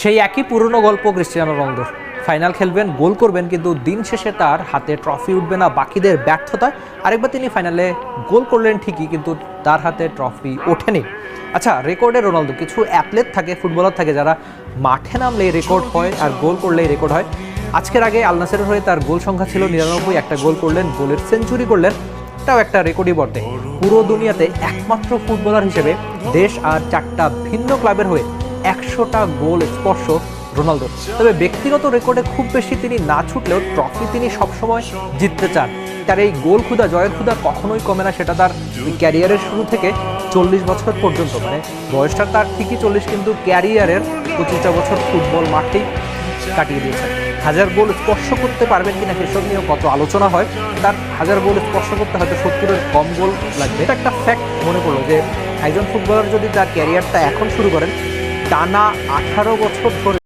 সেই একই পুরনো গল্প ক্রিস্টিয়ানো রোনালদোর। ফাইনাল খেলবেন, গোল করবেন, কিন্তু দিন শেষে তার হাতে ট্রফি উঠবে না বাকিদের ব্যর্থতায়। আরেকবার তিনি ফাইনালে গোল করলেন ঠিকই, কিন্তু তার হাতে ট্রফি ওঠেনি। আচ্ছা, রেকর্ডে রোনালদো, কিছু অ্যাথলেট থাকে, ফুটবলার থাকে যারা মাঠে নামলেই রেকর্ড হয় আর গোল করলেই রেকর্ড হয়। আজকের আগে আল নাসেরের হয়ে তার গোল সংখ্যা ছিল 99, একটা গোল করলেন, গোলের সেঞ্চুরি করলেন, এটাও একটা রেকর্ডই বটে। পুরো দুনিয়াতে একমাত্র ফুটবলার হিসেবে দেশ আর 4টা ভিন্ন ক্লাবের হয়ে 100টা গোল স্পর্শ রোনালদো। তবে ব্যক্তিগত রেকর্ডে খুব বেশি তিনি না ছুটলেও ট্রফি তিনি সবসময় জিততে চান। তার এই গোল ক্ষুধা, জয়ের ক্ষুধা কখনোই কমে না। সেটা তার ক্যারিয়ারের শুরু থেকে 40 বছর পর্যন্ত, মানে বয়সটা তার ঠিকই 40, কিন্তু ক্যারিয়ারের 25টা বছর ফুটবল মাঠেই কাটিয়ে দিয়েছেন। 1000 গোল স্পর্শ করতে পারবেন কিনা সেসব নিয়েও কত আলোচনা হয়। তার 1000 গোল স্পর্শ করতে হয়তো 70-এর কম গোল লাগবে। এটা একটা ফ্যাক্ট মনে করলো যে একজন ফুটবলার যদি তার ক্যারিয়ারটা এখন শুরু করেন, টানা 18 বছর ধরে